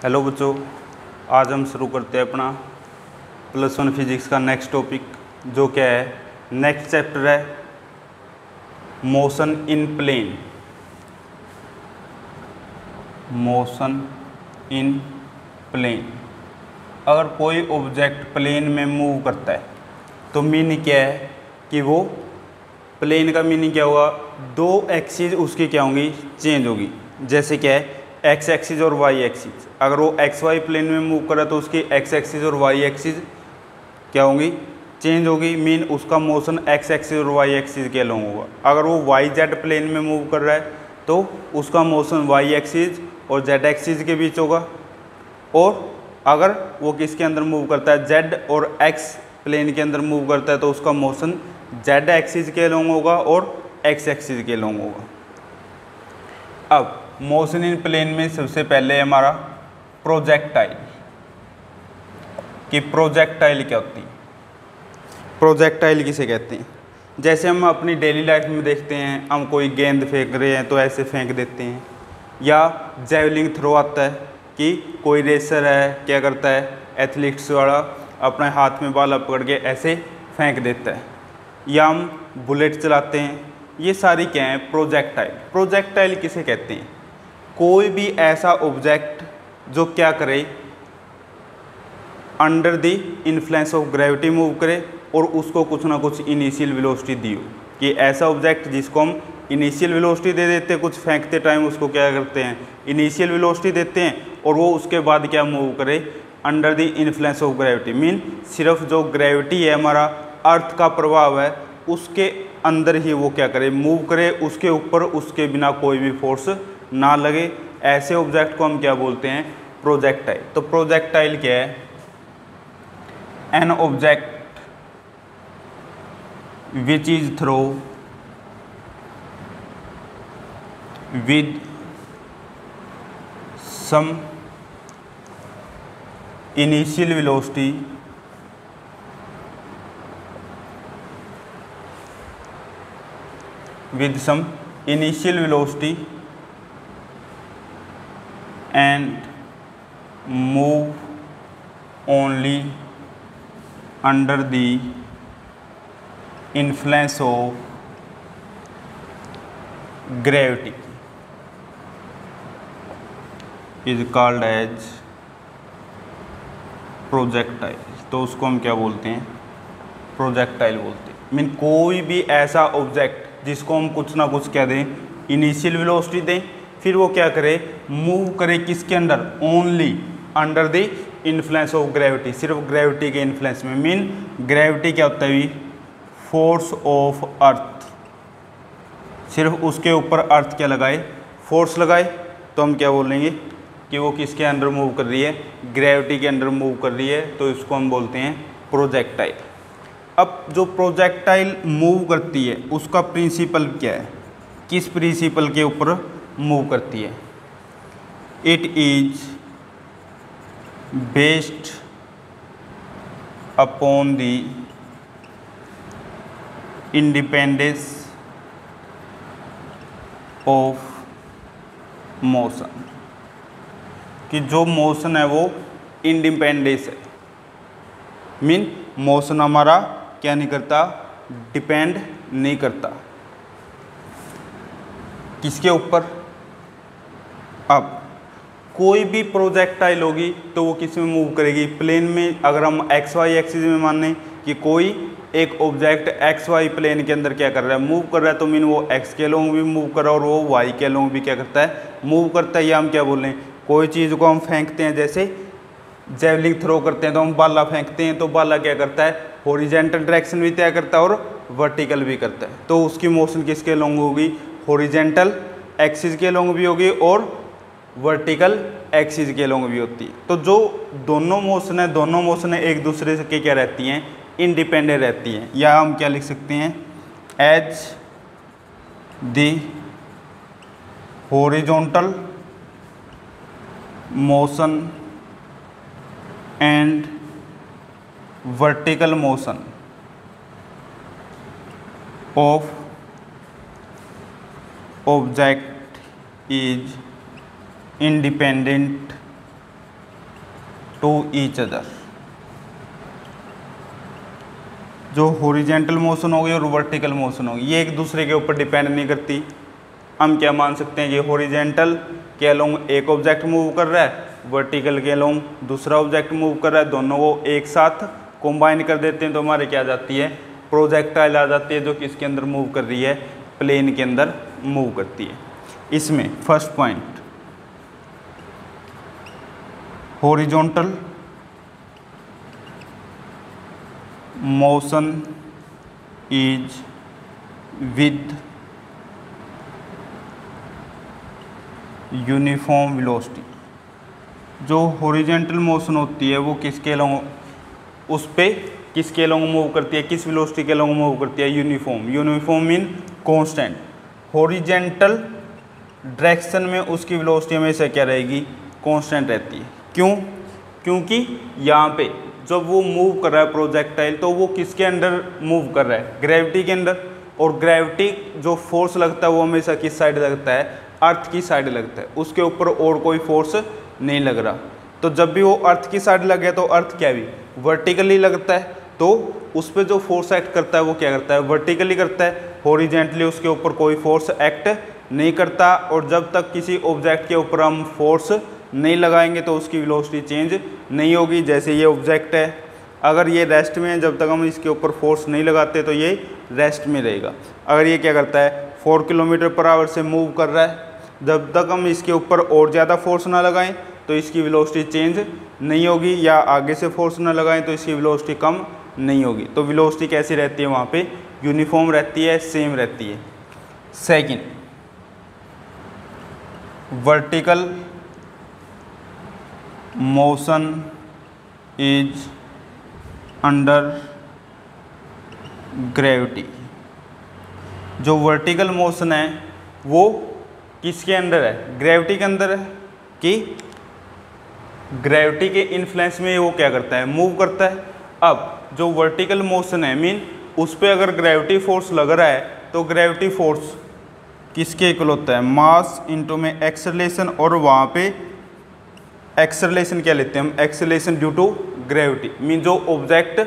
Hello बच्चों, आज हम शुरू करते हैं अपना +1 फिजिक्स का नेक्स्ट टॉपिक, जो क्या है, नेक्स्ट चैप्टर है motion in plane. Motion in plane. अगर कोई ऑब्जेक्ट प्लेन में मूव करता है तो मीनिंग क्या है कि वो प्लेन का मीनिंग क्या होगा, दो एक्सिस उसकी क्या होंगी, चेंज होगी। जैसे क्या है, एक्स एक्सिस और वाई एक्सिस। अगर वो एक्स वाई प्लेन में मूव कर रहा है तो उसकी एक्स एक्सिस और वाई एक्सिस क्या होंगी, चेंज होगी। मीन उसका मोशन एक्स एक्सिस और वाई एक्सिस के अलॉन्ग होगा। अगर वो वाई जेड प्लेन में मूव कर रहा है तो उसका मोशन वाई एक्सिस और जेड एक्सिस के बीच होगा। और अगर वो किसके अंदर मूव करता है, जेड और एक्स प्लेन के अंदर मूव करता है तो उसका मोशन जेड एक्सिस के अलॉन्ग होगा और एक्स एक्सिस के अलॉन्ग होगा। अब मोशन इन प्लेन में सबसे पहले हमारा प्रोजेक्टाइल। कि प्रोजेक्टाइल क्या होती है, प्रोजेक्टाइल किसे कहते हैं। जैसे हम अपनी डेली लाइफ में देखते हैं, हम कोई गेंद फेंक रहे हैं तो ऐसे फेंक देते हैं, या जेवलिंग थ्रो आता है कि कोई रेसर है क्या करता है, एथलीट्स वाला अपने हाथ में बाल पकड़ के ऐसे फेंक देता है, या हम बुलेट चलाते हैं। ये सारी क्या है, प्रोजेक्टाइल। प्रोजेक्टाइल किसे कहते हैं, कोई भी ऐसा ऑब्जेक्ट जो क्या करे, under the influence of gravity move करे और उसको कुछ ना कुछ इनिशियल वेलोसिटी दी हो। कि ऐसा ऑब्जेक्ट जिसको हम इनिशियल वेलोसिटी दे देते हैं, कुछ फेंकते टाइम उसको क्या करते हैं, इनिशियल वेलोसिटी देते हैं, और वो उसके बाद क्या मूव करे, under the influence of gravity. Mean सिर्फ जो ग्रेविटी है, हमारा अर्थ का प्रभाव है, उसके अंदर ही वो क्या करे, मूव करे, उसके ऊपर उसके बिना कोई भी फोर्स ना लगे। ऐसे ऑब्जेक्ट को हम क्या बोलते हैं, प्रोजेक्टाइल। तो प्रोजेक्टाइल क्या है, an object which is throw with some initial velocity and move only under the influence of gravity is called as projectile. तो उसको हम क्या बोलते हैं, प्रोजेक्टाइल बोलते हैं। मीन कोई भी ऐसा ऑब्जेक्ट जिसको हम कुछ ना कुछ क्या दें, इनिशियल वेलोसिटी दें, फिर वो क्या करे, मूव करे किसके under, only under the influence of gravity, सिर्फ ग्रेविटी के इन्फ्लुएंस में। मीन ग्रेविटी क्या होता है, फोर्स ऑफ अर्थ, सिर्फ उसके ऊपर अर्थ क्या लगाए, फोर्स लगाए, तो हम क्या बोलेंगे कि वो किसके अंडर मूव कर रही है, ग्रेविटी के अंडर मूव कर रही है, तो इसको हम बोलते हैं प्रोजेक्टाइल। अब जो प्रोजेक्टाइल मूव करती है उसका प्रिंसिपल क्या है, किस प्रिंसिपल के ऊपर मूव करती है, it is based upon the independence of motion. कि जो मोशन है वो इंडिपेंडेंस है। मीन मोशन हमारा क्या नहीं करता, डिपेंड नहीं करता किसके ऊपर। अब कोई भी प्रोजेक्टाइल होगी तो वो किस में मूव करेगी, प्लेन में। अगर हम एक्स वाई एक्सिस में माने कि कोई एक ऑब्जेक्ट एक्स वाई प्लेन के अंदर क्या कर रहा है, मूव कर रहा है, तो मीन वो एक्स के अलॉन्ग भी मूव कर रहा है और वो वाई के अलॉन्ग भी क्या करता है, मूव करता है। या हम क्या बोल रहे हैं, कोई चीज़ को हम फेंकते हैं, जैसे जेवलिंग थ्रो करते हैं तो हम बाला फेंकते हैं, तो बाला क्या करता है, हॉरिजेंटल डायरेक्शन भी तय करता है और वर्टिकल भी करता है। तो उसकी मोशन किसके अलॉन्ग होगी, हॉरिजेंटल एक्सिस के अलॉन्ग भी होगी और वर्टिकल एक्सिस के अलॉन्ग भी होती है। तो जो दोनों मोशन है एक दूसरे से क्या रहती हैं, इंडिपेंडेंट रहती हैं। या हम क्या लिख सकते हैं, as the horizontal motion and vertical motion of object is independent to each other. जो हॉरिजेंटल मोशन होगी और वर्टिकल मोशन होगी ये एक दूसरे के ऊपर डिपेंड नहीं करती। हम क्या मान सकते हैं कि हॉरिजेंटल के अलोंग एक ऑब्जेक्ट मूव कर रहा है, वर्टिकल के अलोंग दूसरा ऑब्जेक्ट मूव कर रहा है, दोनों को एक साथ कंबाइन कर देते हैं तो हमारे क्या आ जाती है, प्रोजेक्टाइल आ जाती है, जो कि इसके अंदर मूव कर रही है, प्लेन के अंदर मूव करती है। इसमें first point horizontal motion is with uniform velocity. जो हॉरिजॉन्टल मोशन होती है वो किसके अलोंग, उस पे किसके अलोंग मूव करती है, किस वेलोसिटी के अलोंग मूव करती है, uniform. Uniform mean constant. Horizontal direction में उसकी वेलोसिटी हमेशा क्या रहेगी, कांस्टेंट रहती है। क्यों? क्योंकि यहाँ पे जब वो मूव कर रहा है प्रोजेक्टाइल तो वो किसके अंडर मूव कर रहा है, ग्रेविटी के अंदर। और ग्रेविटी जो फोर्स लगता है वो हमेशा किस साइड लगता है, अर्थ की साइड लगता है, उसके ऊपर और कोई फोर्स नहीं लग रहा। तो जब भी वो अर्थ की साइड लगे तो अर्थ क्या भी वर्टिकली लगता है, तो उस पर जो फोर्स एक्ट करता है वो क्या करता है, वर्टिकली करता है। हॉरिजॉन्टली उसके ऊपर कोई फोर्स एक्ट नहीं करता। और जब तक किसी ऑब्जेक्ट के ऊपर हम फोर्स नहीं लगाएंगे तो उसकी वेलोसिटी चेंज नहीं होगी। जैसे ये ऑब्जेक्ट है, अगर ये रेस्ट में है, जब तक हम इसके ऊपर फोर्स नहीं लगाते तो ये रेस्ट में रहेगा। अगर ये क्या करता है, 4 किलोमीटर पर आवर से मूव कर रहा है, जब तक हम इसके ऊपर और ज़्यादा फोर्स ना लगाएं तो इसकी वेलोसिटी चेंज नहीं होगी, या आगे से फोर्स ना लगाएं तो इसकी वेलोसिटी कम नहीं होगी। तो वेलोसिटी कैसी रहती है, वहाँ पे यूनिफॉर्म रहती है, सेम रहती है। Second, vertical motion is under gravity. जो वर्टिकल मोशन है वो किसके अंदर है, ग्रेविटी के अंदर है, कि ग्रेविटी के इन्फ्लुएंस में वो क्या करता है, मूव करता है। अब जो वर्टिकल मोशन है मीन उस पर अगर ग्रेविटी फोर्स लग रहा है तो ग्रेविटी फोर्स किसके इक्वल होता है, मास इंटू में एक्सेलरेशन। और वहाँ पे एक्सेलरेशन क्या लेते हैं हम, acceleration due to gravity. Mean जो ऑब्जेक्ट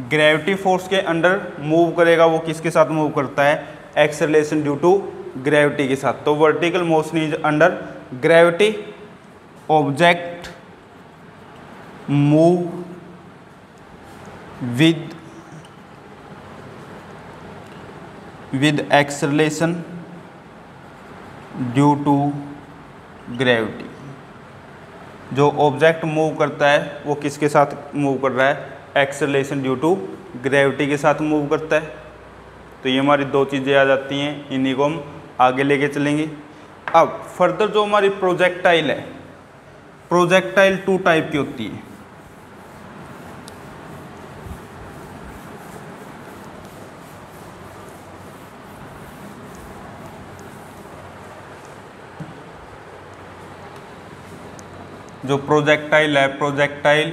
ग्रेविटी फोर्स के अंडर मूव करेगा वो किसके साथ मूव करता है, एक्सेलरेशन ड्यू टू ग्रेविटी के साथ। तो vertical motion is under gravity, object move with acceleration due to gravity. जो ऑब्जेक्ट मूव करता है वो किसके साथ मूव कर रहा है, एक्सेलरेशन ड्यू टू ग्रेविटी के साथ मूव करता है। तो ये हमारी दो चीज़ें आ जाती हैं, इन्हीं को हम आगे लेके चलेंगे। अब फर्दर जो हमारी प्रोजेक्टाइल है, प्रोजेक्टाइल 2 टाइप की होती है। जो प्रोजेक्टाइल है, प्रोजेक्टाइल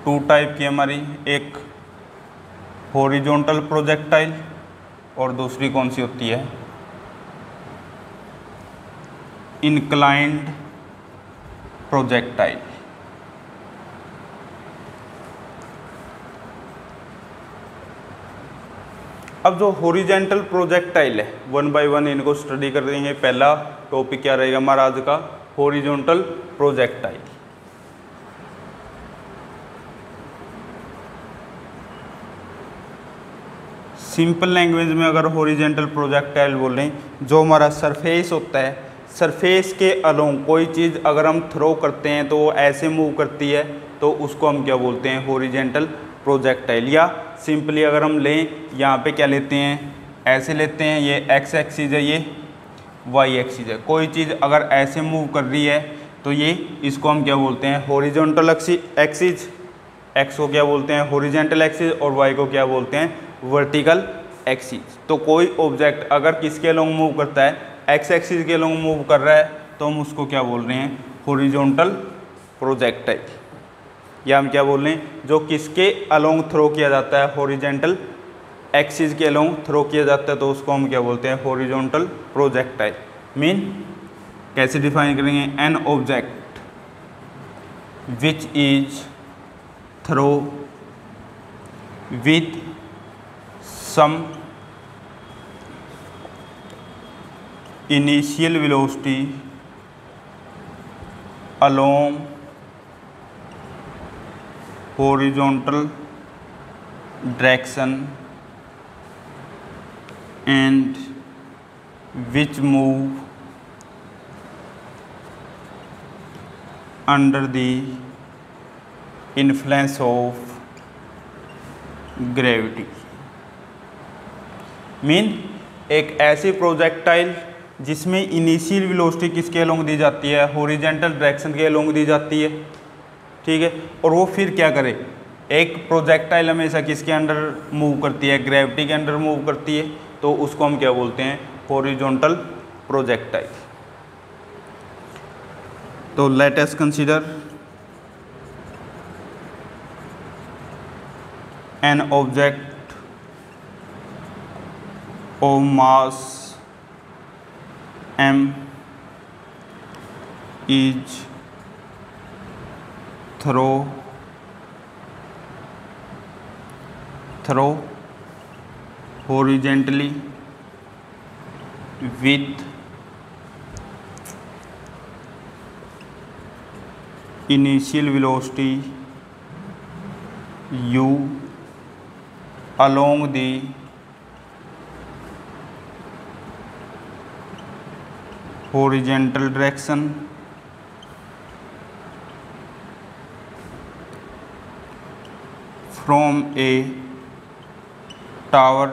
2 टाइप की हमारी, एक हॉरिजॉन्टल प्रोजेक्टाइल और दूसरी कौन सी होती है, इंक्लाइंड प्रोजेक्टाइल। अब जो हॉरिजॉन्टल प्रोजेक्टाइल है 1 बाय 1 इनको स्टडी कर देंगे। पहला टॉपिक क्या रहेगा हमारा आज का, हॉरिजॉन्टल प्रोजेक्टाइल। सिंपल लैंग्वेज में अगर हॉरिजॉन्टल प्रोजेक्टाइल बोलें, जो हमारा सरफेस होता है, सरफेस के अलोंग कोई चीज़ अगर हम थ्रो करते हैं तो वो ऐसे मूव करती है तो उसको हम क्या बोलते हैं, हॉरिजॉन्टल प्रोजेक्टाइल। या सिंपली अगर हम लें, यहाँ पे क्या लेते हैं, ऐसे लेते हैं, ये एक्स एक्सिस है, ये वाई एक्सिस है। कोई चीज़ अगर ऐसे मूव कर रही है तो ये इसको हम क्या बोलते हैं, हॉरिजॉन्टल एक्सिस। एक्स को क्या बोलते हैं, हॉरिजॉन्टल एक्सिस, और वाई को क्या बोलते हैं, वर्टिकल एक्सिस। तो कोई ऑब्जेक्ट अगर किसके अलोंग मूव करता है, एक्स एक्सिस के अलोंग मूव कर रहा है तो हम उसको क्या बोल रहे हैं, हॉरिजॉन्टल प्रोजेक्टाइल। या हम क्या बोल रहे हैं, जो किसके अलोंग थ्रो किया जाता है, हॉरिजॉन्टल एक्सिस के अलोंग थ्रो किया जाता है तो उसको हम क्या बोलते हैं, हॉरिजॉन्टल प्रोजेक्टाइल। मीन कैसे डिफाइन करेंगे, an object which is throw with some initial velocity along horizontal direction and which move under the influence of gravity. Mean एक ऐसी प्रोजेक्टाइल जिसमें इनिशियल वेलोसिटी किसके अलोंग दी जाती है, हॉरिजॉन्टल डायरेक्शन के along the जाती है, ठीक है। और वो फिर क्या करे, एक प्रोजेक्टाइल हमेशा किसके अंडर मूव करती है, ग्रेविटी के अंडर मूव करती है, तो उसको हम क्या बोलते हैं, हॉरिजॉन्टल प्रोजेक्टाइल। तो let us consider an object of mass m is throw horizontally with initial velocity u along the horizontal direction from a tower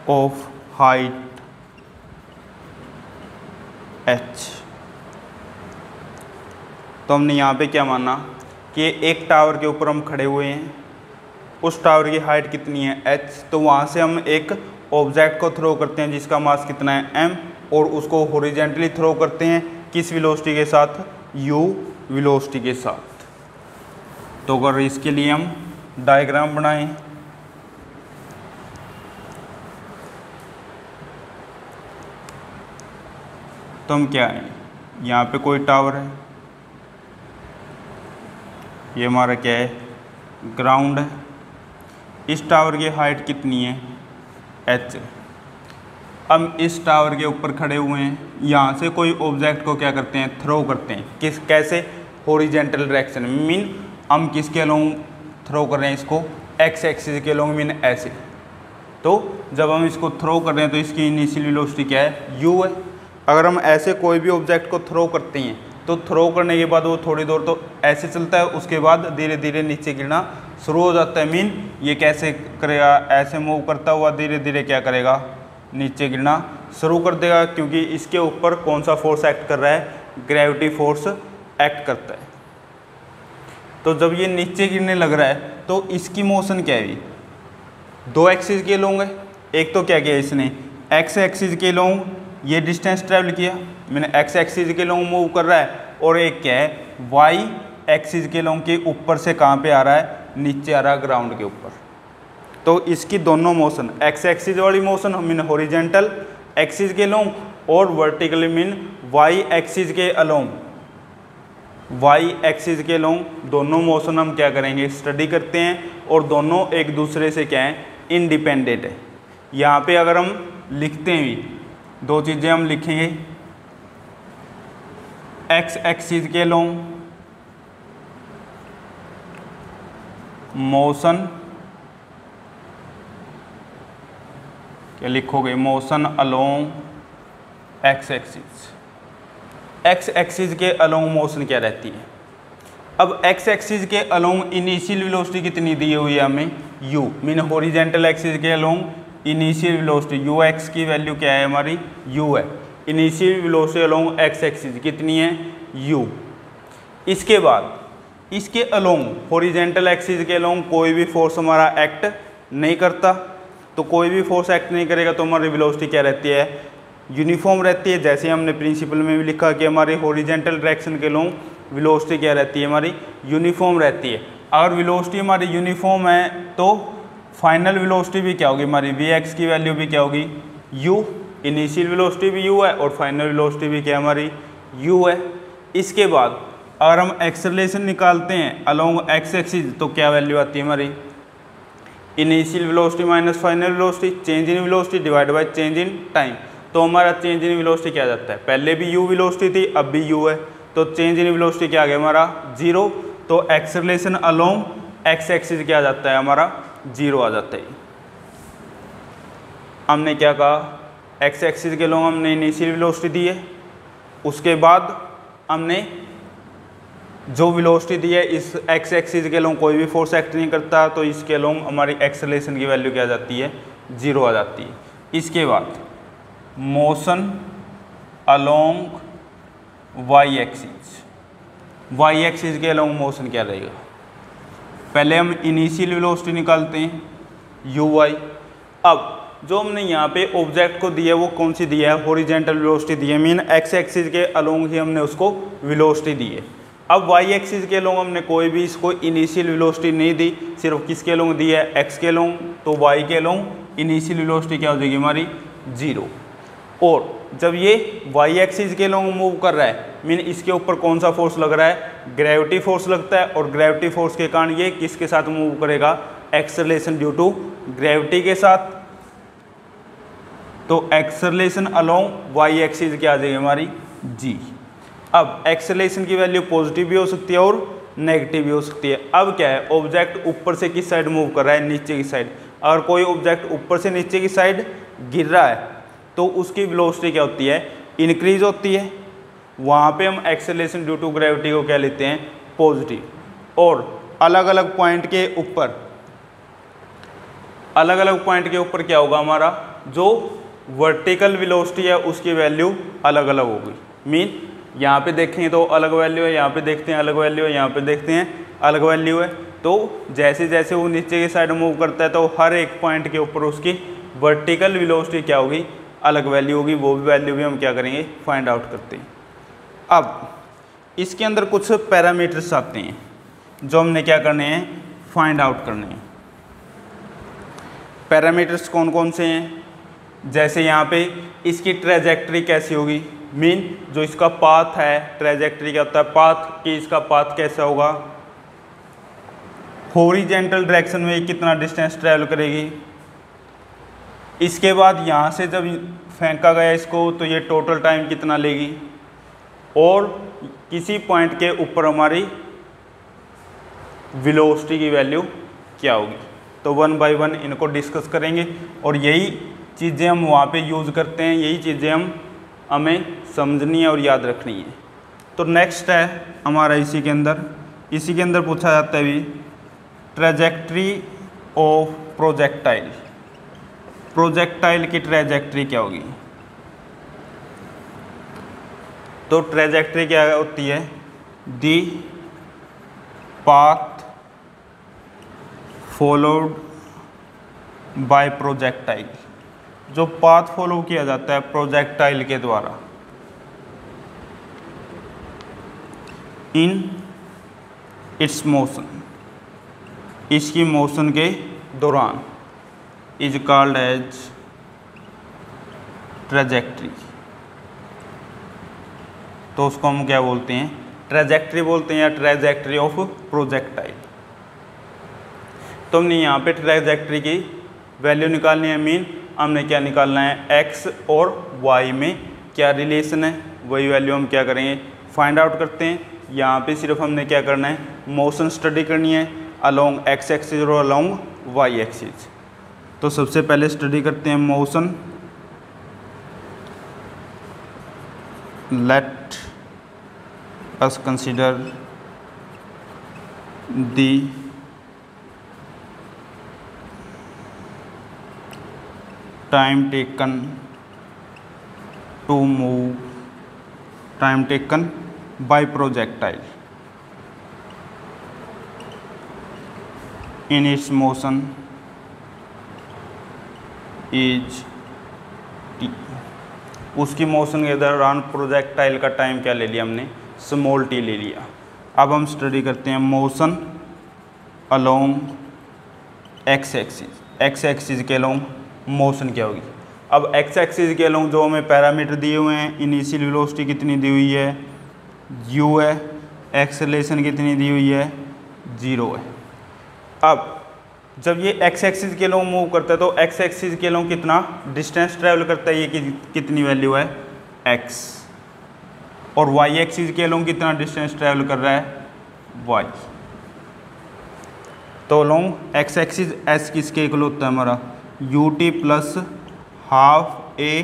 of height h। तो हमने यहाँ पे क्या माना कि एक टावर के ऊपर हम खड़े हुए हैं, उस टावर की हाइट कितनी है h, तो वहाँ से हम एक ऑब्जेक्ट को थ्रो करते हैं जिसका मास कितना है m, और उसको हॉरिजॉन्टली थ्रो करते हैं किस वेलोसिटी के साथ, u वेलोसिटी के साथ। तो अगर इसके लिए हम डायग्राम बनाएं, तो हम क्या है, यहाँ पे कोई टावर है, ये हमारा क्या है, ग्राउंड है। इस टावर की हाइट कितनी है, h। हम इस टावर के ऊपर खड़े हुए हैं, यहाँ से कोई ऑब्जेक्ट को क्या करते हैं, थ्रो करते हैं, किस कैसे, हॉरिजॉन्टल डायरेक्शन में। मीन हम किसके अलोंग थ्रो कर रहे हैं इसको, x एक्सिस के अलोंग, मीन ऐसे। तो जब हम इसको थ्रो कर रहे हैं तो इसकी इनिशियल वेलोसिटी क्या है, u है। अगर हम ऐसे कोई भी ऑब्जेक्ट को थ्रो करते हैं तो थ्रो करने के बाद वो थोड़ी देर तो ऐसे चलता है, उसके बाद धीरे धीरे नीचे गिरना शुरू हो जाता है। मीन ये कैसे करेगा, ऐसे मूव करता हुआ धीरे धीरे क्या करेगा, नीचे गिरना शुरू कर देगा, क्योंकि इसके ऊपर कौन सा फोर्स एक्ट कर रहा है, ग्रेविटी फोर्स एक्ट करता है। तो जब ये नीचे गिरने लग रहा है तो इसकी मोशन क्या है, दो एक्सिस के लॉन्ग है। एक तो क्या किया इसने, एक्स एक्सिस के लॉन्ग ये डिस्टेंस ट्रेवल किया, मैंने एक्स एक्सिस के लॉन्ग मूव कर रहा है, और एक क्या है, वाई एक्सिस के लॉन्ग के ऊपर से कहाँ पे आ रहा है, नीचे आ रहा है ग्राउंड के ऊपर। तो इसकी दोनों मोशन, एक्स एक्सिस वाली मोशन मीन हॉरिजॉन्टल एक्सिस के लॉन्ग, और वर्टिकली मीन वाई एक्सिस के अलोंग, वाई एक्सिस के लॉन्ग, दोनों मोशन हम क्या करेंगे, स्टडी करते हैं, और दोनों एक दूसरे से क्या है, इंडिपेंडेंट है। यहाँ पे अगर हम लिखते हैं भी, दो चीज़ें हम लिखेंगे, एक्स एक्सिस के लॉन्ग मोशन, क्या लिखोगे, motion along x axis. X axis के अलोंग मोशन क्या रहती है। अब एक्स एक्सिस के अलोंग इनिशियल वेलोसिटी कितनी दी हुई है हमें, u, मीन हॉरिजॉन्टल एक्सिस के along initial velocity u x की वैल्यू क्या है हमारी, u है। Initial velocity along x axis कितनी है, u। इसके बाद इसके अलोंग हॉरिजॉन्टल एक्सिस के अलोंग कोई भी फोर्स हमारा एक्ट नहीं करता, तो कोई भी फोर्स एक्ट नहीं करेगा तो हमारी वेलोसिटी क्या रहती है, यूनिफॉर्म रहती है। जैसे हमने प्रिंसिपल में भी लिखा कि हमारी हॉरिजॉन्टल डायरेक्शन के अलोंग वेलोसिटी क्या रहती है, हमारी यूनिफॉर्म रहती है। अगर वेलोसिटी हमारी यूनिफॉर्म है तो फाइनल वेलोसिटी भी क्या होगी हमारी, vx की वैल्यू भी क्या होगी, u। इनिशियल वेलोसिटी भी u है और फाइनल वेलोसिटी भी क्या हमारी u है। इसके बाद अगर हम एक्सेलरेशन निकालते हैं अलोंग एक्स एक्सिस तो क्या वैल्यू आती है हमारी, initial velocity minus final velocity, change in velocity divide by change in time. तो हमारा चेंज इन वेलोसिटी क्या जाता है, पहले भी u वेलोसिटी थी अब भी u है, तो चेंज इन वेलोसिटी क्या आ गया हमारा 0। तो एक्सेलरेशन अलोंग एक्स एक्सिस क्या आ जाता है हमारा 0 आ जाता है। हमने क्या कहा, एक्स एक्सिस के लोग हमने इनिशियल वेलोसिटी दी है, उसके बाद हमने जो वेलोसिटी दी है इस एक्स एक्सिस के लोग कोई भी फोर्स एक्ट नहीं करता, तो इसके लोग हमारी एक्सेलरेशन की वैल्यू क्या आ जाती है 0 आ जाती है। इसके बाद motion along Y axis, Y axis के अलोंग मोशन क्या रहेगा, पहले हम इनिशियल वेलोसिटी निकालते हैं यू वाई। अब जो हमने यहाँ पे ऑब्जेक्ट को दिया है वो कौन सी दिया है, हॉरिजॉन्टल वेलोसिटी दी है, मीन एक्स एक्सिस के अलोंग ही हमने उसको वेलोसिटी दी है। अब वाई एक्सिस के अलोंग हमने कोई भी इसको इनिशियल वेलोसिटी नहीं दी, सिर्फ किसके अलोंग दी है, एक्स के अलोंग, तो वाई के अलोंग इनिशियल वेलोसिटी क्या हो जाएगी हमारी 0। और जब ये वाई एक्सिस के अलोंग मूव कर रहा है, मीन इसके ऊपर कौन सा फोर्स लग रहा है, ग्रेविटी फोर्स लगता है, और ग्रेविटी फोर्स के कारण ये किसके साथ मूव करेगा, एक्सेलरेशन ड्यू टू ग्रेविटी के साथ। तो एक्सेलरेशन अलोंग वाई एक्सिस क्या आ जाएगी हमारी g। अब एक्सेलरेशन की वैल्यू पॉजिटिव भी हो सकती है और नेगेटिव भी हो सकती है। अब क्या है, ऑब्जेक्ट ऊपर से किस साइड मूव कर रहा है, नीचे की साइड। अगर कोई ऑब्जेक्ट ऊपर से नीचे की साइड गिर रहा है तो उसकी वेलोसिटी क्या होती है, इंक्रीज होती है। वहाँ पे हम एक्सेलरेशन ड्यू टू ग्रेविटी को क्या लेते हैं, पॉजिटिव। और अलग अलग पॉइंट के ऊपर क्या होगा हमारा, जो वर्टिकल वेलोसिटी है उसकी वैल्यू अलग अलग होगी। मीन यहाँ पे देखेंगे तो अलग वैल्यू है, यहाँ पे देखते हैं अलग वैल्यू है, यहाँ पे देखते हैं अलग वैल्यू है। तो जैसे जैसे वो नीचे की साइड मूव करता है तो हर एक पॉइंट के ऊपर उसकी वर्टिकल वेलोसिटी क्या होगी, अलग वैल्यू होगी। वो भी वैल्यू भी हम क्या करेंगे, फाइंड आउट करते हैं। अब इसके अंदर कुछ पैरामीटर्स आते हैं जो हमने क्या करने हैं, फाइंड आउट करने हैं। पैरामीटर्स कौन कौन से हैं, जैसे यहाँ पे इसकी ट्रेजेक्ट्री कैसी होगी, मीन जो इसका पाथ है, ट्रेजेक्ट्री क्या होता है, पाथ कि इसका पाथ कैसा होगा, हॉरिजॉन्टल डायरेक्शन में कितना डिस्टेंस ट्रैवल करेगी। इसके बाद यहाँ से जब फेंका गया इसको तो ये टोटल टाइम कितना लेगी, और किसी पॉइंट के ऊपर हमारी वेलोसिटी की वैल्यू क्या होगी। तो 1 बाय 1 इनको डिस्कस करेंगे और यही चीज़ें हम वहाँ पे यूज़ करते हैं, यही चीज़ें हमें समझनी है और याद रखनी है। तो नेक्स्ट है हमारा इसी के अंदर पूछा जाता है भी ट्रेजेक्ट्री ऑफ प्रोजेक्टाइल। प्रोजेक्टाइल की ट्रेजेक्ट्री क्या होगी, तो ट्रेजेक्ट्री क्या होती है, the path followed by projectile, जो पाथ फॉलो किया जाता है प्रोजेक्टाइल के द्वारा इन इट्स मोशन, इसकी मोशन के दौरान, इज कॉल्ड एज ट्रेजेक्ट्री। तो उसको हम क्या बोलते हैं, ट्रेजेक्ट्री बोलते हैं या ट्रेजेक्ट्री ऑफ प्रोजेक्टाइल। तो हमने यहाँ पे ट्रेजेक्ट्री की वैल्यू निकालनी है, मीन हमने क्या निकालना है, एक्स और वाई में क्या रिलेशन है, वही वैल्यू हम क्या करेंगे, फाइंड आउट करते हैं। यहाँ पे सिर्फ हमने क्या करना है, मोशन स्टडी करनी है अलोंग एक्स एक्सिस और अलोंग वाई एक्सिस। तो सबसे पहले स्टडी करते हैं motion. Let us consider the time taken to move, time taken by projectile in its motion is t। उसकी मोशन के दौरान प्रोजेक्टाइल का टाइम क्या ले लिया हमने, स्मॉल t ले लिया। अब हम स्टडी करते हैं motion along x axis, x axis के अलोंग मोशन क्या होगी। अब एक्स एक्सिस के अलोंग जो हमें पैरामीटर दिए हुए हैं, इनिशियल वेलोसिटी कितनी दी हुई है, u है, एक्सेलरेशन कितनी दी हुई है, 0 है। अब जब ये एक्स एक्सिस के लोग मूव करता है तो एक्स एक्सिस के लोग कितना डिस्टेंस ट्रेवल करता है, ये कितनी वैल्यू है x, और वाई एक्सिस के लोग कितना डिस्टेंस ट्रेवल कर रहा है y। तो लोग एक्स एक्सिस एस किसके इक्वल होता है हमारा you t plus half a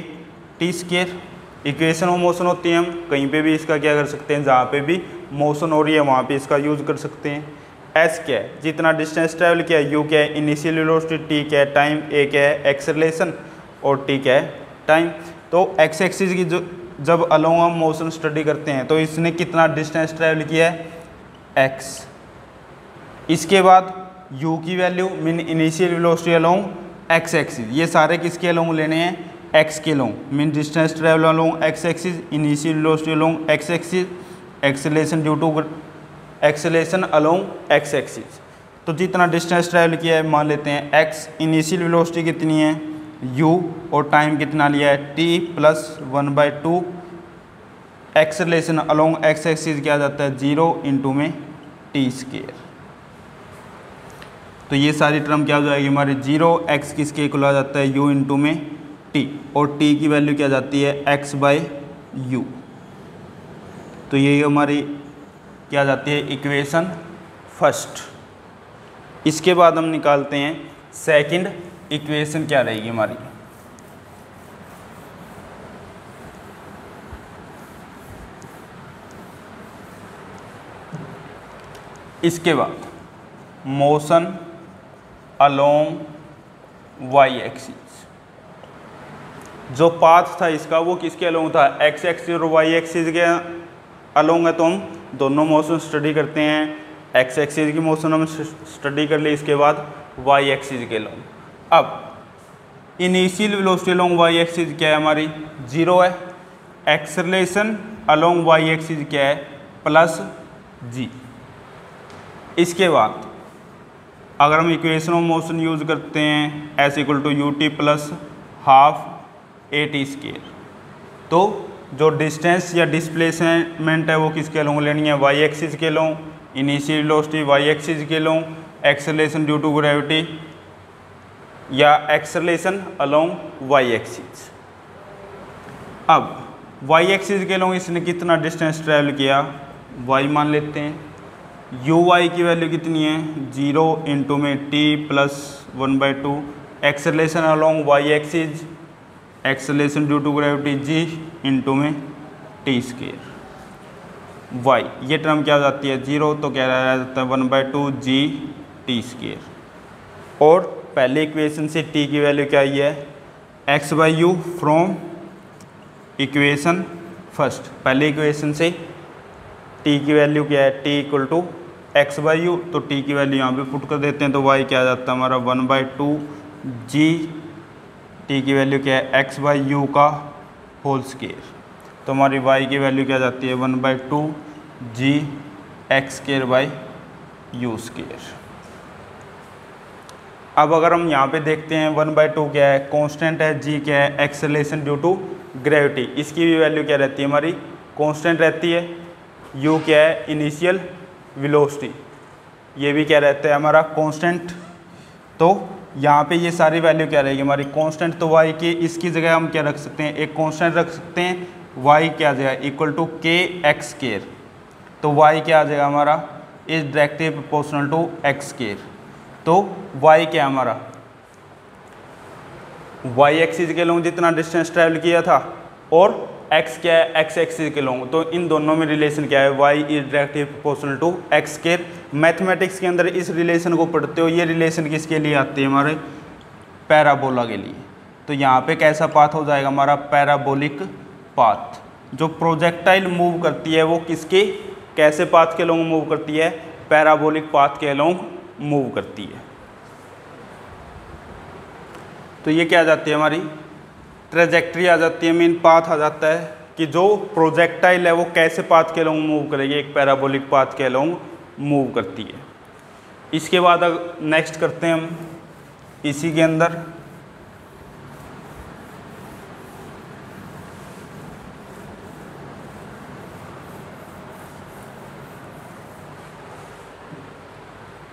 t square. Equation of motion होती है, हम कहीं पे भी इसका क्या कर सकते हैं, जहाँ पे भी मोशन हो रही है वहाँ पे इसका यूज कर सकते हैं। एस क्या है, जितना डिस्टेंस ट्रेवल किया है, यू क्या है इनिशियल वेलोसिटी, टी क्या है टाइम, ए क्या है एक्सेलरेशन, और टी क्या है टाइम। तो एक्स एक्सिस की जब अलोंग हम मोशन स्टडी करते हैं तो इसने कितना डिस्टेंस ट्रेवल किया है एक्स। इसके बाद यू की value mean initial velocity along x axis, ये सारे किसके अलोंग लेने हैं एक्स के along, mean distance travel along x axis, initial velocity along x axis, acceleration due to acceleration along x axis. तो जितना डिस्टेंस ट्रैवल किया है मान लेते हैं एक्स, इनिशियल वेलोसिटी कितनी है u, और टाइम कितना लिया है t plus 1/2, acceleration along x axis क्या आ जाता है 0 इंटू में टी स्क्वायर। तो ये सारी टर्म क्या हो जाएगी हमारी 0, x किसके इक्वल आ जाता है u इंटू में t, और t की वैल्यू क्या जाती है x/u। तो ये हमारी क्या जाती है इक्वेशन फर्स्ट। इसके बाद हम निकालते हैं सेकंड इक्वेशन, क्या रहेगी हमारी इसके बाद मोशन अलोंग वाई एक्सिस। जो पाथ था इसका वो किसके अलोंग था एक्स एक्सिस और वाई एक्सिस के अलोंग है। तो हम दोनों मोशन स्टडी करते हैं, एक्स एक्सिस की मोशन हम स्टडी कर ली, इसके बाद वाई एक्सिस के अलोंग। अब initial velocity along Y axis क्या है हमारी 0 है, एक्सेलरेशन अलोंग वाई एक्सिस क्या है प्लस g। इसके बाद अगर हम इक्वेशन ऑफ मोशन यूज करते हैं s equal to u t plus half a t square, तो जो डिस्टेंस या डिस्प्लेसमेंट है वो किसके अलोंग लेनी है वाई एक्सिस के along, initial velocity Y axis के along, acceleration due to gravity या एक्सेलरेशन अलोंग वाई एक्सिस। अब वाई एक्सिस के अलोंग इसने कितना डिस्टेंस ट्रैवल किया वाई मान लेते हैं, यू वाई की वैल्यू कितनी है 0 इंटू में t plus 1/2, acceleration along Y axis, acceleration due to gravity g into में टी स्क्वायर वाई। ये टर्म क्या हो जाती है 0, तो क्या रह जाता है 1/2 जी टी स्क्वायर। और पहले इक्वेशन से t की वैल्यू क्या आई है x/u फ्रॉम इक्वेशन फर्स्ट। पहले इक्वेशन से t की वैल्यू क्या है t इक्वल टू x/u, तो t की वैल्यू यहाँ पे पुट कर देते हैं तो y क्या आ जाता है हमारा 1/2 g, t की वैल्यू क्या है x/u का होल स्क्वायर। तो हमारी y की वैल्यू क्या जाती है 1/2 g x²/u स्क्वायर। अब अगर हम यहाँ पे देखते हैं 1/2 क्या है कांस्टेंट है, g क्या है एक्सेलरेशन ड्यू टू ग्रेविटी, इसकी भी वैल्यू क्या रहती है हमारी कांस्टेंट रहती है, u क्या है इनिशियल वेलोसिटी, ये भी क्या रहता है हमारा कांस्टेंट। तो यहाँ पे ये सारी वैल्यू क्या रहेगी हमारी कांस्टेंट। तो y की इसकी जगह हम क्या रख सकते हैं एक कांस्टेंट रख सकते हैं, y क्या आ जाएगा equal to k x square. तो y क्या आ जाएगा हमारा is directly proportional to x square. तो y क्या है हमारा y एक्सिस के लोग जितना डिस्टेंस ट्रैवल किया था, और x क्या है x एक्सिस के लोग, तो इन दोनों में रिलेशन क्या है y is directly proportional to x square. Mathematics के अंदर इस रिलेशन को पढ़ते हो, ये रिलेशन किसके लिए आती है हमारे पैराबोला के लिए। तो यहाँ पे कैसा पाथ हो जाएगा हमारा पैराबोलिक पाथ। जो प्रोजेक्टाइल मूव करती है वो किसके कैसे पाथ के अलोंग मूव करती है पैराबोलिक पाथ के अलोंग मूव करती है। तो ये क्या आ जाती है हमारी ट्रेजेक्ट्री आ जाती है, मीन पाथ आ जाता है कि जो प्रोजेक्टाइल है वो कैसे पाथ के अलोंग मूव करेगी, एक पैराबोलिक पाथ के अलोंग मूव करती है। इसके बाद नेक्स्ट करते हैं हम इसी के अंदर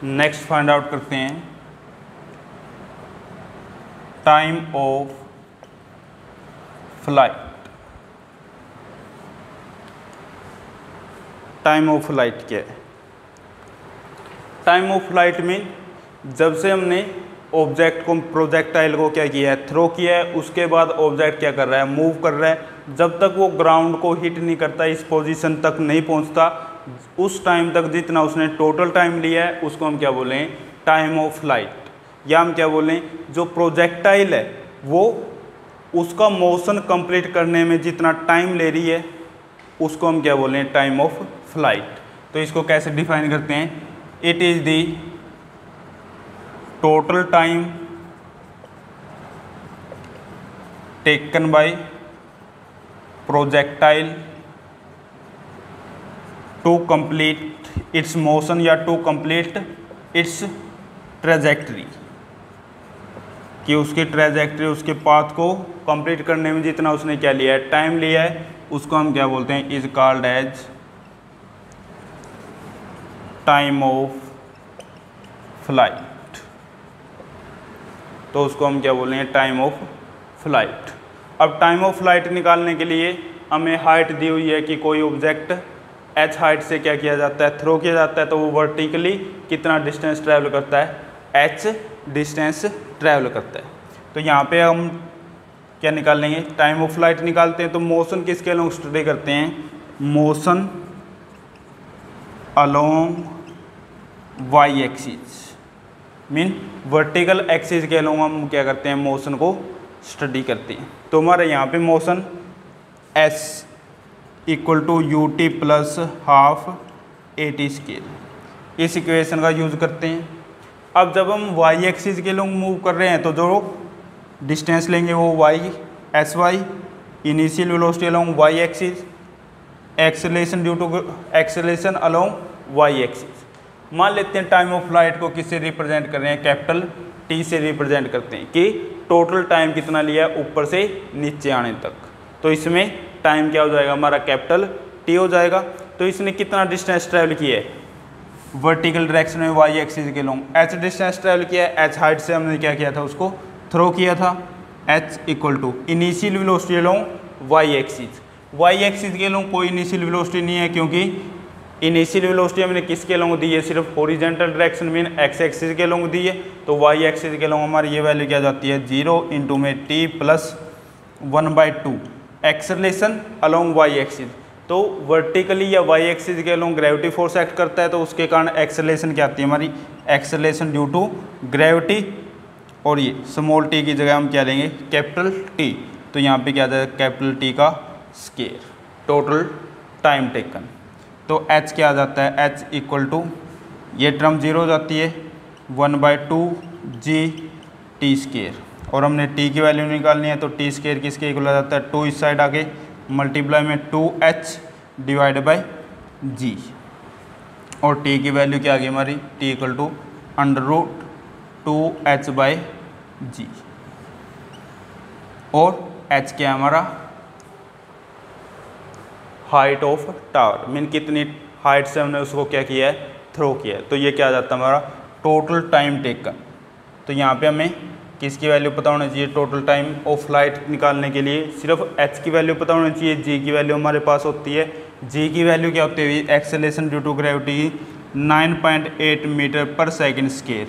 नेक्स्ट फाइंड आउट करते हैं time of flight. Time of flight क्या है? टाइम ऑफ फ्लाइट में जब से हमने ऑब्जेक्ट को, प्रोजेक्टाइल को क्या किया है, थ्रो किया है, उसके बाद ऑब्जेक्ट क्या कर रहा है, मूव कर रहा है। जब तक वो ग्राउंड को हिट नहीं करता, इस पोजीशन तक नहीं पहुंचता, उस टाइम तक जितना उसने टोटल टाइम लिया है उसको हम क्या बोलें, टाइम ऑफ फ्लाइट। या हम क्या बोलें, जो प्रोजेक्टाइल है वो उसका मोशन कंप्लीट करने में जितना टाइम ले रही है उसको हम क्या बोलें, टाइम ऑफ फ्लाइट। तो इसको कैसे डिफाइन करते हैं, it is the total time taken by projectile to complete its motion या टू कंप्लीट इट्स ट्रेजेक्ट्री, कि उसकी ट्रेजेक्ट्री, उसके पाथ को कंप्लीट करने में जितना उसने क्या लिया है, टाइम लिया है, उसको हम क्या बोलते हैं, is called as time of flight. तो उसको हम क्या बोलेंगे, टाइम ऑफ फ्लाइट। अब टाइम ऑफ फ्लाइट निकालने के लिए हमें हाइट दी हुई है कि कोई ऑब्जेक्ट h हाइट से क्या किया जाता है, थ्रो किया जाता है, तो वो वर्टिकली कितना डिस्टेंस ट्रैवल करता है, h डिस्टेंस ट्रैवल करता है। तो यहाँ पे हम क्या निकाल लेंगे, टाइम ऑफ फ्लाइट निकालते हैं। तो मोशन किसके अलोंग स्टडी करते हैं, motion along Y axis, mean vertical axis के अलोंग हम क्या करते हैं, मोशन को स्टडी करते हैं। तो हमारे यहाँ पे motion s equal to u t plus half a t square, इस इक्वेशन का यूज़ करते हैं। अब जब हम वाई एक्सिस के लोग मूव कर रहे हैं तो जो डिस्टेंस लेंगे वो y s y, initial velocity along Y axis, acceleration due to acceleration along Y axis. मान लेते हैं टाइम ऑफ फ्लाइट को किससे रिप्रेजेंट कर रहे हैं, कैपिटल टी से रिप्रेजेंट करते हैं कि टोटल टाइम कितना लिया है ऊपर से नीचे आने तक। तो इसमें टाइम क्या हो जाएगा हमारा, कैपिटल टी हो जाएगा। तो इसने कितना डिस्टेंस ट्रैवल किया है, वर्टिकल डायरेक्शन में वाई एक्सिस के लोग एच डिस्टेंस ट्रैवल किया है, एच हाइट से हमने क्या किया था, उसको थ्रो किया था। H equal to initial velocity along Y axis, Y axis के लोग कोई इनिशियल वेलोसिटी नहीं है क्योंकि इनिशियल वेलोसिटी हमने किसके लोग दी है, सिर्फ हॉरिजॉन्टल डायरेक्शन में एक्स एक्सिस के लोग दी है। तो वाई एक्सिस के लोग हमारी ये वैल्यू क्या जाती है, 0 इंटू में t plus 1/2 acceleration along Y axis. तो वर्टिकली या वाई एक्सिस के अलोंग ग्रेविटी फोर्स एक्ट करता है, तो उसके कारण एक्सेलरेशन क्या आती है हमारी, एक्सेलरेशन ड्यू टू ग्रेविटी। और ये स्मॉल टी की जगह हम क्या लेंगे, कैपिटल टी। तो यहाँ पे क्या आ जाएगा, कैपिटल टी का स्केयर, टोटल टाइम टेकन। तो एच क्या आ जाता है, एच इक्वल टू ये टर्म 0 हो जाती है 1/2 जी टी स्केयर। और हमने टी की वैल्यू निकालनी है, तो टी स्केयर किसके इक्वल आ जाता है, 2 इस साइड आगे मल्टीप्लाई में 2h डिवाइड बाय जी। और टी की वैल्यू क्या आ गई हमारी, T equal to √2h by G. और h क्या है हमारा, हाइट ऑफ टावर, मीन कितनी हाइट से हमने उसको क्या किया है, थ्रो किया है। तो ये क्या आ जाता है हमारा टोटल टाइम टेकन। तो यहाँ पे हमें किसकी वैल्यू पता होनी चाहिए, टोटल टाइम ऑफ फ्लाइट निकालने के लिए सिर्फ h की वैल्यू पता होनी चाहिए, g की वैल्यू हमारे पास होती है। g की वैल्यू क्या होती है, acceleration due to gravity 9.8 metre per second square.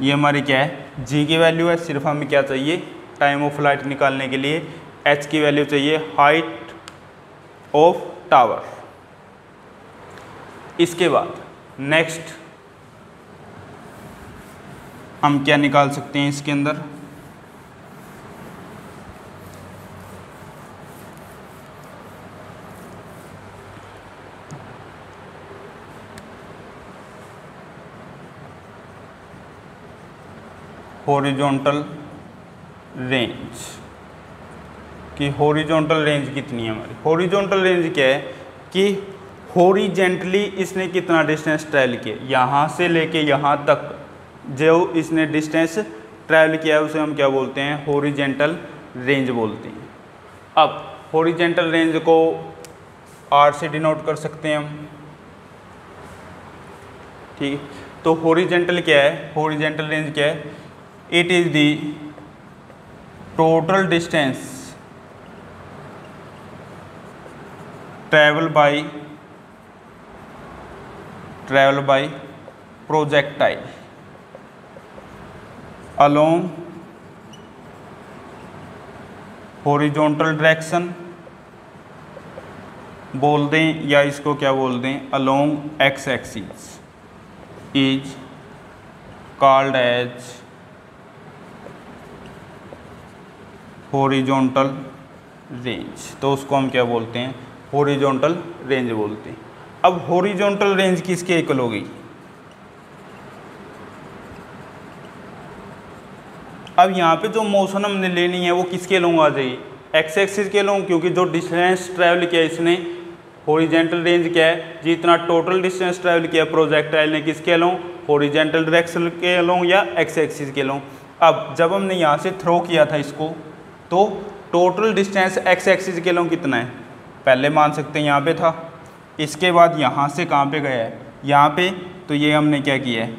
ये हमारी क्या है, g की वैल्यू है। सिर्फ हमें क्या चाहिए, टाइम ऑफ फ्लाइट निकालने के लिए h की वैल्यू चाहिए, हाइट ऑफ टावर। इसके बाद नेक्स्ट हम क्या निकाल सकते हैं इसके अंदर, हॉरिजॉन्टल रेंज, कि हॉरिजॉन्टल रेंज कितनी है हमारी। हॉरिजॉन्टल रेंज क्या है कि हॉरिजेंटली इसने कितना डिस्टेंस ट्रैवल किया, यहाँ से लेके यहाँ तक जो इसने डिस्टेंस ट्रैवल किया है उसे हम क्या बोलते हैं, हॉरिजेंटल रेंज बोलते हैं। अब हॉरिजेंटल रेंज को R से डिनोट कर सकते हैं हम, ठीक है। तो हॉरिजेंटल क्या है, हॉरिजेंटल रेंज क्या है, it is the total distance travel by projectile along horizontal direction बोल दें, या इसको क्या बोल दें, along x axis is called as horizontal range. तो उसको हम क्या बोलते हैं, हॉरिजॉन्टल रेंज बोलते हैं। अब हॉरिजॉन्टल रेंज किसके इक्वल होगी, अब यहाँ पे जो मोशन हमने लेनी है वो किसके लोग आ जाएगी, एक्स एक्सिस के लोग, क्योंकि जो डिस्टेंस ट्रैवल किया इसने, हॉरिजॉन्टल रेंज क्या है, जितना टोटल डिस्टेंस ट्रैवल किया प्रोजेक्टाइल ने, किसके लोग, हॉरिजॉन्टल डायरेक्शन के लोग या एक्स एक्सिस के लोग। अब जब हमने यहाँ से थ्रो किया था इसको, तो टोटल डिस्टेंस एक्स एक्सिस के लोग कितना है, पहले मान सकते हैं यहाँ पे था, इसके बाद यहाँ से कहाँ पे गया है, यहाँ पे, तो ये हमने क्या किया है,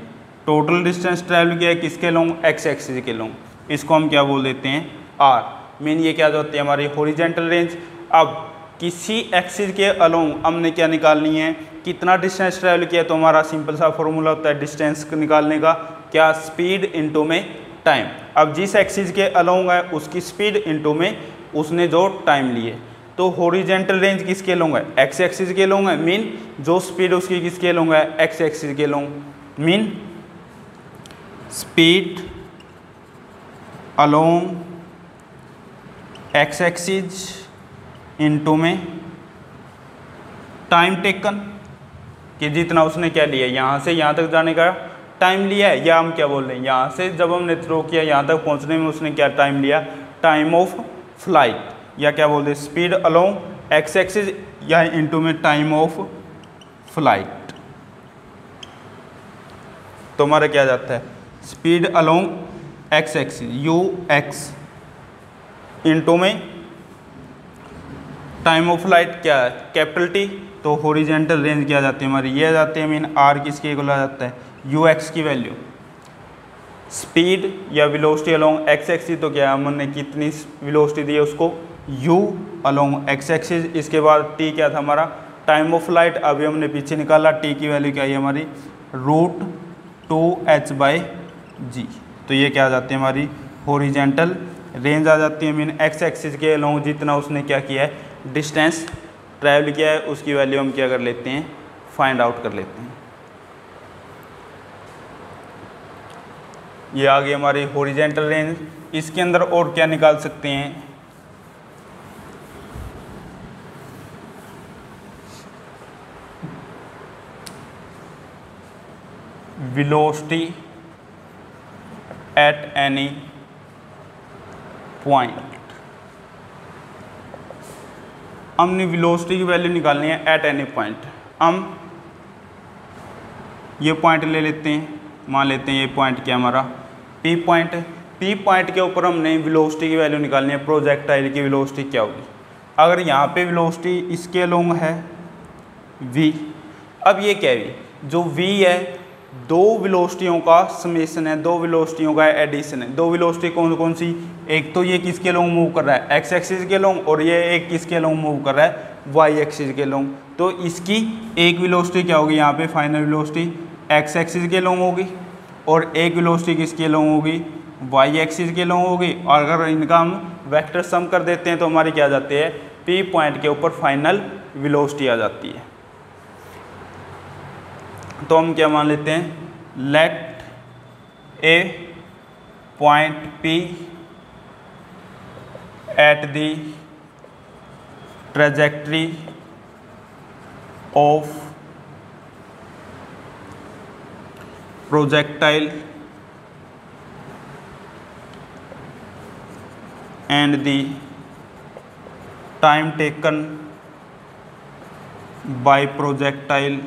टोटल डिस्टेंस ट्रैवल किया है किसके लोग, एक्स एक्सिस के लोग, इसको हम क्या बोल देते हैं, आर। मीन ये क्या होती है हमारी हॉरिजॉन्टल रेंज। अब किसी एक्सिस के अलोंग हमने क्या निकालनी है, कितना डिस्टेंस ट्रैवल किया, तो हमारा सिंपल सा फॉर्मूला होता है डिस्टेंस निकालने का, क्या, स्पीड इनटू में टाइम। अब जिस एक्सिस के अलोंग है उसकी स्पीड इनटू में उसने जो टाइम लिए, तो हॉरिजॉन्टल रेंज किसके लोंग है, एक्स एक्सिस के लोंग है, मीन जो स्पीड उसकी किसके लोंग है, एक्स एक्सिस के long, mean speed along x axis into में टाइम टेकन, कि जितना उसने क्या लिया, यहाँ से यहाँ तक जाने का टाइम लिया है, या हम क्या बोल रहे हैं, यहाँ से जब हमने थ्रो किया यहाँ तक पहुँचने में उसने क्या टाइम लिया, टाइम ऑफ फ्लाइट, या क्या बोलते हैं स्पीड अलोंग एक्स एक्सिस या इनटू में टाइम ऑफ फ्लाइट। तो हमारा क्या जाता है, speed along x axis you x into में टाइम ऑफ फ्लाइट क्या है, कैपिटल टी। तो हॉरिजॉन्टल रेंज क्या जाती है हमारी, ये आ जाती है, मीन आर किसके इक्वल आ जाता है, यू एक्स की वैल्यू, स्पीड या वेलोसिटी अलोंग एक्स एक्सिस, तो क्या हमने कितनी वेलोसिटी दी है उसको, u अलोंग एक्स एक्सिस। इसके बाद t क्या था हमारा, टाइम ऑफ फ्लाइट, अभी हमने पीछे निकाला, t की वैल्यू क्या है हमारी, √2h/g। तो ये क्या आ जाती है हमारी हॉरिजॉन्टल रेंज आ जाती है, मीन एक्स एक्सिस के अलोंग जितना उसने क्या किया है, डिस्टेंस ट्रैवल किया है, उसकी वैल्यू हम क्या कर लेते हैं, फाइंड आउट कर लेते हैं। ये आ गई हमारी हॉरिजॉन्टल रेंज। इसके अंदर और क्या निकाल सकते हैं, velocity at any point। हमने वेलोसिटी की वैल्यू निकालनी है एट एनी पॉइंट। हम ये पॉइंट ले लेते हैं, मान लेते हैं ये पॉइंट क्या हमारा पी पॉइंट है। पी पॉइंट के ऊपर हमने वेलोसिटी की वैल्यू निकालनी है, प्रोजेक्टाइल की वेलोसिटी क्या होगी। अगर यहाँ पे वेलोसिटी इसके अलोंग है v, अब ये क्या है, जो v है दो वेलोसिटियों का समेशन है, दो वेलोसिटियों का एडिशन है। दो वेलोसिटी कौन कौन सी, एक तो ये किसके लोंग मूव कर रहा है, एक्स एक्सिस के लोंग, और ये एक किसके लोंग मूव कर रहा है, वाई एक्सिस के लोंग। तो इसकी एक वेलोसिटी क्या होगी, यहाँ पे फाइनल वेलोसिटी एक्स एक्सिस के लोंग होगी, और एक वेलोसिटी किसके लोंग होगी, वाई एक्सिस के लोंग होगी। और अगर इनका हम वेक्टर सम कर देते हैं तो हमारी क्या आ जाती है, पी पॉइंट के ऊपर फाइनल वेलोसिटी आ जाती है। तो हम क्या मान लेते हैं, let a point P at the trajectory of projectile and the time taken by projectile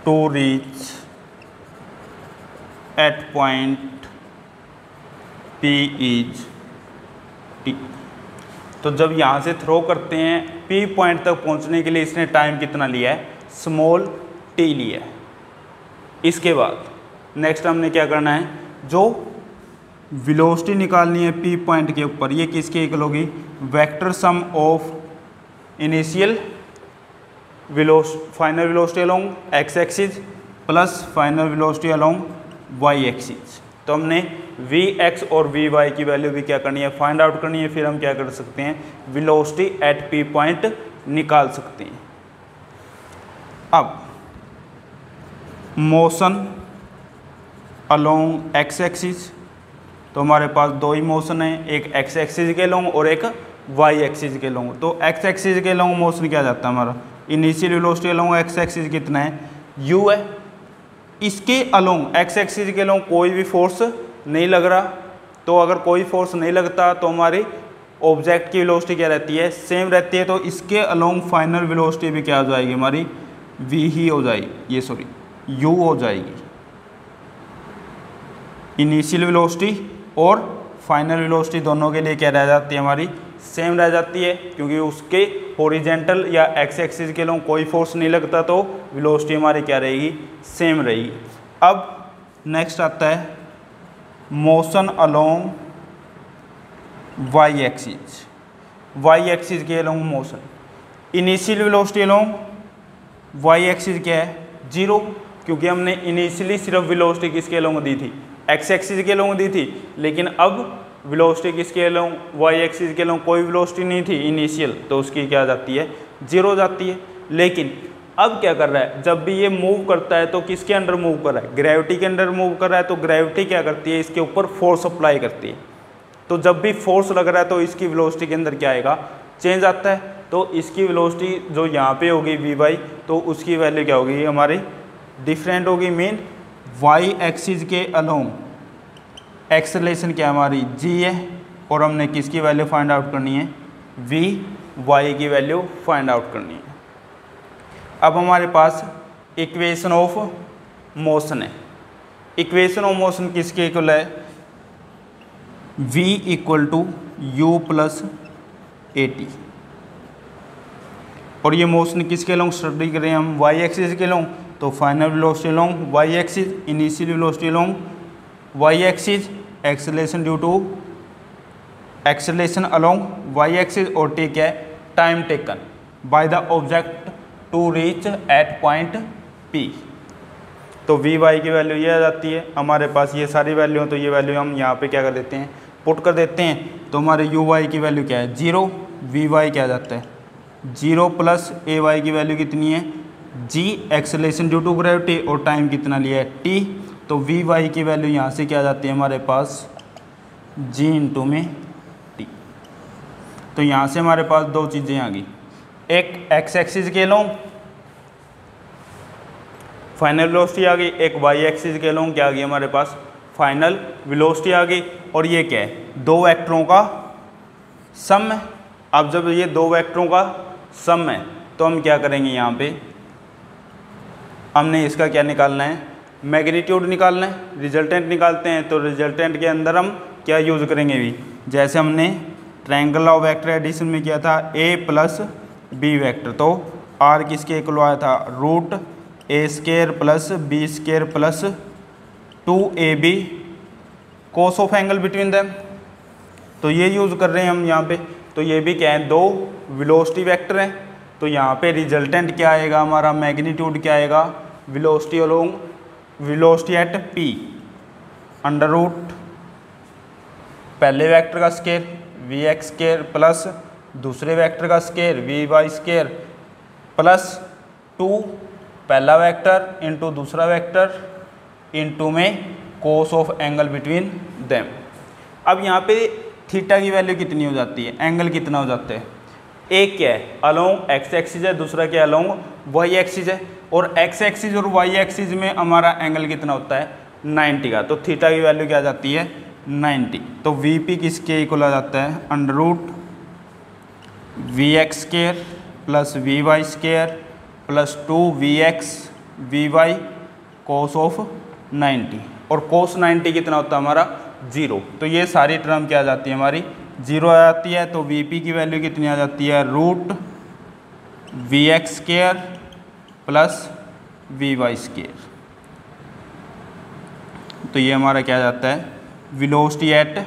to reach at point P is T। तो जब यहाँ से थ्रो करते हैं P पॉइंट तक पहुँचने के लिए इसने टाइम कितना लिया है, स्मॉल t लिया है। इसके बाद नेक्स्ट हमने क्या करना है, जो वेलोसिटी निकालनी है पी पॉइंट के ऊपर, ये किसके इक्वल होगी, vector sum of initial final velocity along x axis plus final velocity along Y axis. तो हमने वी एक्स और वी वाई की वैल्यू भी क्या करनी है, फाइंड आउट करनी है। फिर हम क्या कर सकते हैं, वेलोसिटी एट पी पॉइंट निकाल सकते हैं। अब मोशन अलोंग एक्स एक्सिस, तो हमारे पास दो ही मोशन है, एक एक्स एक्सिस के लॉन्ग और एक वाई एक्सिस के लॉन्ग। तो एक्स एक्सिस के लॉन्ग मोशन क्या जाता है हमारा, initial velocity along x axis कितना है, u है। इसके अलोंग एक्स एक्सिस के लॉन्ग कोई भी फोर्स नहीं लग रहा, तो अगर कोई फोर्स नहीं लगता तो हमारी ऑब्जेक्ट की वेलोसिटी क्या रहती है, सेम रहती है। तो इसके अलोंग फाइनल वेलोसिटी भी क्या हो जाएगी हमारी, v ही हो जाएगी, ये सॉरी u हो जाएगी। इनिशियल वेलोसिटी और फाइनल वेलोसिटी दोनों के लिए क्या रह जाती है हमारी, सेम रह जाती है, क्योंकि उसके हॉरिजेंटल या एक्स एक्सिस के लोग कोई फोर्स नहीं लगता, तो वेलोसिटी हमारी क्या रहेगी, सेम रहेगी। अब नेक्स्ट आता है motion along Y axis, Y axis के along motion. Initial velocity along Y axis क्या है, 0, क्योंकि हमने इनिशियली सिर्फ वेलोसिटी किसके अलोंग दी थी, एक्स एक्सिस के अलोंग दी थी, लेकिन अब वेलोसिटी किसके अलोंग, वाई एक्सिस के अलोंग कोई वेलोसिटी नहीं थी इनिशियल, तो उसकी क्या जाती है, 0 जाती है। लेकिन अब क्या कर रहा है, जब भी ये मूव करता है तो किसके अंडर मूव कर रहा है, ग्रेविटी के अंडर मूव कर रहा है। तो ग्रेविटी क्या करती है, इसके ऊपर फोर्स अप्लाई करती है। तो जब भी फोर्स लग रहा है तो इसकी वेलोसिटी के अंदर क्या आएगा, चेंज आता है। तो इसकी वेलोसिटी जो यहाँ पे होगी वी वाई, तो उसकी वैल्यू क्या होगी हमारी, डिफरेंट होगी। मीन वाई एक्सिस के अलोंग एक्सेलरेशन क्या हमारी g है, और हमने किसकी वैल्यू फाइंड आउट करनी है, v y की वैल्यू फाइंड आउट करनी है। अब हमारे पास इक्वेशन ऑफ मोशन है। इक्वेशन ऑफ मोशन किसके इक्वल है, v equal to u plus at। और ये मोशन किसके लॉन्ग स्टडी करें हम, y एक्सिस के लॉन्ग, तो final velocity along y axis, initial velocity along y axis, acceleration due to acceleration along y axis, और टी क्या है, time taken by the object to reach at point P। तो v y की value ये आ जाती है हमारे पास, ये सारी वैल्यू, तो ये वैल्यू हम यहाँ पे क्या कर देते हैं, पुट कर देते हैं। तो हमारे यू वाई की वैल्यू क्या है, 0, वी वाई क्या आ जाता है 0 प्लस ए वाई की वैल्यू कितनी है, g acceleration due to gravity, और टाइम कितना लिया है, t। तो वी वाई की वैल्यू यहाँ से क्या आ जाती है हमारे पास, g इंटू में t। तो यहाँ से हमारे पास दो चीज़ें आ गई, एक एक्स एक्सिस के लॉन्ग फाइनल वेलोसिटी आ गई, एक वाई एक्सिस के लॉन्ग क्या आ गई हमारे पास, फाइनल वेलोसिटी आ गई। और ये क्या है, दो वेक्टरों का सम है। अब जब ये दो वेक्टरों का सम है तो हम क्या करेंगे, यहाँ पे हमने इसका क्या निकालना है, मैग्नीट्यूड निकालना है, रिजल्टेंट निकालते हैं। तो रिजल्टेंट के अंदर हम क्या यूज़ करेंगे भी, जैसे हमने ट्रायंगल ऑफ वेक्टर एडिशन में किया था a प्लस बी वेक्टर, तो r किसके इक्वल आया था, root a square plus b square plus 2ab cos of angle between them. तो ये यूज़ कर रहे हैं हम यहाँ पे। तो ये भी क्या है, दो वेलोसिटी वेक्टर हैं। तो यहाँ पे रिजल्टेंट क्या आएगा हमारा, मैग्नीट्यूड क्या आएगा, velocity along velocity at p under root पहले वेक्टर का स्केयर vx स्केयर प्लस दूसरे वेक्टर का स्केयर vy स्केयर प्लस 2 पहला वेक्टर इंटू दूसरा वेक्टर इंटू में cos of angle between them. अब यहाँ पे थीटा की वैल्यू कितनी हो जाती है, एंगल कितना हो जाता है, एक क्या है अलोंग एक्स एक्सिस है, दूसरा क्या अलोंग वाई एक्सिस है। और एक्स एक्सिस और वाई एक्सिस में हमारा एंगल कितना होता है 90 का। तो थीटा की वैल्यू क्या आ जाती है 90। तो वी पी किसके इक्वल आ जाता है, under root v x square plus v y square plus 2 v x v y cos of 90। और कोस 90 कितना होता है हमारा 0। तो ये सारी टर्म क्या आ जाती है हमारी 0 आ जाती है। तो वी पी की वैल्यू कितनी आ जाती है, root v x square plus v y square तो ये हमारा क्या जाता है, वेलोसिटी एट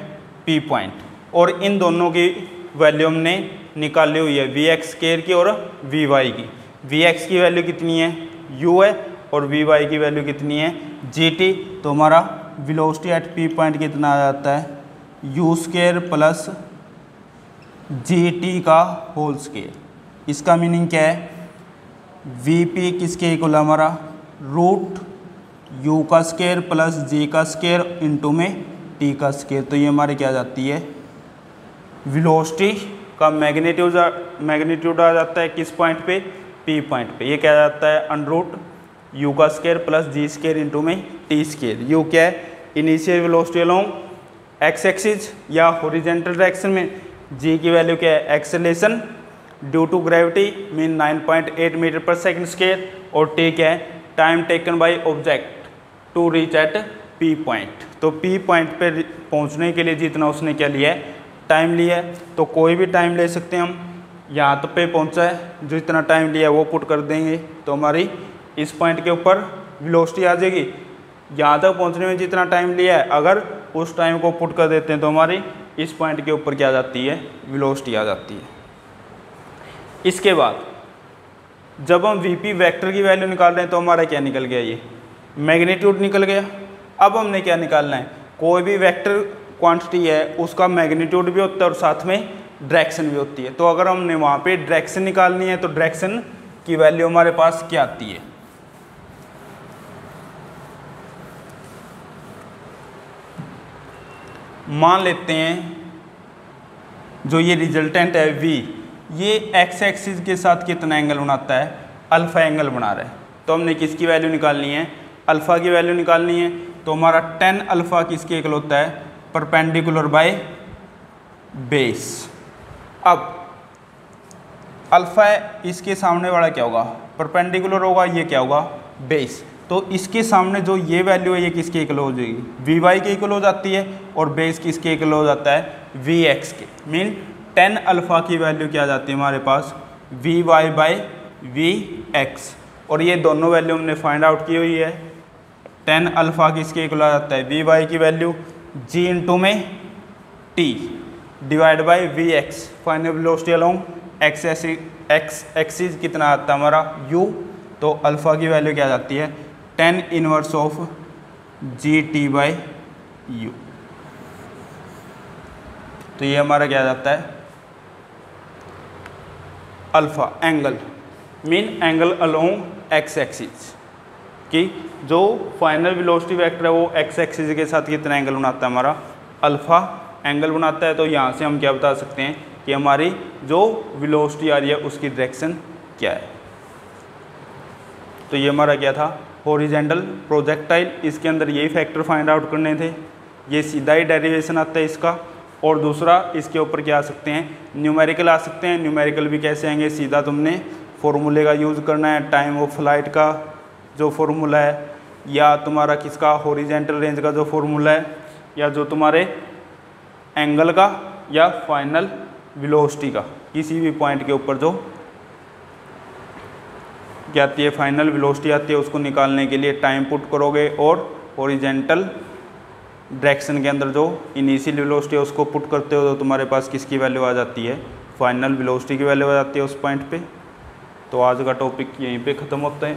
पी पॉइंट। और इन दोनों की वैल्यू हमने निकाली हुई है, वी एक्स स्क्वायर की और वी वाई की। वी एक्स की वैल्यू कितनी है, यू है, और वी वाई की वैल्यू कितनी है, जी टी। तो हमारा वेलोसिटी एट पी पॉइंट कितना आ जाता है, you square plus G T का होल स्क्वायर। इसका मीनिंग क्या है, वी पी किसके इक्वल, हमारा रूट यू का स्क्वायर प्लस जी का स्क्वायर इंटू में टी का स्क्वायर। तो ये हमारी क्या जाती है, वेलोसिटी का मैग्नीट्यूड आ जाता है किस पॉइंट पे, पी पॉइंट पे। ये क्या जाता है, अंडर यू का स्क्वायर प्लस जी स्क्वायर इंटू में टी स्क्वायर। यू क्या है, initial velocity along x axis या हॉरिजॉन्टल डायरेक्शन में। जी की वैल्यू क्या है, acceleration due to gravity mean 9.8 metre पर सेकंड स्क्वायर। और टी क्या है, time taken by object to reach eight P point. तो पी पॉइंट पे पहुंचने के लिए जितना उसने क्या लिया है, टाइम लिया है। तो कोई भी टाइम ले सकते हैं हम, यहाँ तो पे पहुंचा है, जो इतना टाइम लिया है वो पुट कर देंगे तो हमारी इस पॉइंट के ऊपर वेलोसिटी आ जाएगी। यहाँ तक पहुँचने में जितना टाइम लिया है, अगर उस टाइम को पुट कर देते हैं तो हमारी इस पॉइंट के ऊपर क्या आ जाती है, वेलोसिटी आ जाती है। इसके बाद जब हम वी पी वैक्टर की वैल्यू निकाल रहे हैं तो हमारा क्या निकल गया, ये मैग्नीट्यूड निकल गया। अब हमने क्या निकालना है, कोई भी वेक्टर क्वांटिटी है उसका मैग्नीट्यूड भी होता है और साथ में डायरेक्शन भी होती है। तो अगर हमने वहाँ पे डायरेक्शन निकालनी है तो डायरेक्शन की वैल्यू हमारे पास क्या आती है, मान लेते हैं जो ये रिजल्टेंट है v, ये एक्स एक्सिस के साथ कितना एंगल बनाता है, अल्फा एंगल बना रहा है। तो हमने किसकी वैल्यू निकालनी है, अल्फा की वैल्यू निकालनी है। तो हमारा tan अल्फा किसके इक्वल होता है, परपेंडिकुलर बाय बेस। अब अल्फा इसके सामने वाला क्या होगा, परपेंडिकुलर होगा, ये क्या होगा, बेस। तो इसके सामने जो ये वैल्यू है ये किसके इक्वल हो जाएगी, वी वाई के इक्वल हो जाती है। और बेस किसके इक्वल हो जाता है, वी एक्स के। मीन tan अल्फा की वैल्यू क्या आ जाती है हमारे पास, V Y by we x. और ये दोनों वैल्यू हमने फाइंड आउट की हुई है। tan अल्फा किसके इक्वल आ जाता है, वी वाई की वैल्यू जी इंटू में t divide by we x. Final velocity along x axis कितना आता है हमारा, u। तो अल्फा की वैल्यू क्या जाती है, tan inverse of G T by you. तो ये हमारा क्या जाता है, alpha angle mean angle along x axis की जो फाइनल वेलोसिटी वेक्टर है वो एक्स एक्सिस के साथ कितना एंगल बनाता है, हमारा अल्फा एंगल बनाता है। तो यहाँ से हम क्या बता सकते हैं कि हमारी जो वेलोसिटी आ रही है उसकी डायरेक्शन क्या है। तो ये हमारा क्या था, हॉरिजॉन्टल प्रोजेक्टाइल। इसके अंदर यही फैक्टर फाइंड आउट करने थे। ये सीधा ही डेरिवेशन आता है इसका। और दूसरा इसके ऊपर क्या आ सकते हैं, न्यूमेरिकल आ सकते हैं। न्यूमेरिकल भी कैसे आएंगे, सीधा तुमने फॉर्मूले का यूज़ करना है, टाइम ऑफ फ्लाइट का जो फॉर्मूला है, या तुम्हारा किसका हॉरिजॉन्टल रेंज का जो फॉर्मूला है, या जो तुम्हारे एंगल का या फाइनल वेलोसिटी का, किसी भी पॉइंट के ऊपर जो क्या आती है, फाइनल वेलोसिटी आती है, उसको निकालने के लिए टाइम पुट करोगे और हॉरिजॉन्टल डायरेक्शन के अंदर जो इनिशियल वेलोसिटी है उसको पुट करते हो तो तुम्हारे पास किसकी वैल्यू आ जाती है, फाइनल वेलोसिटी की वैल्यू आ जाती है उस पॉइंट पे। तो आज का टॉपिक यहीं पे ख़त्म होता है।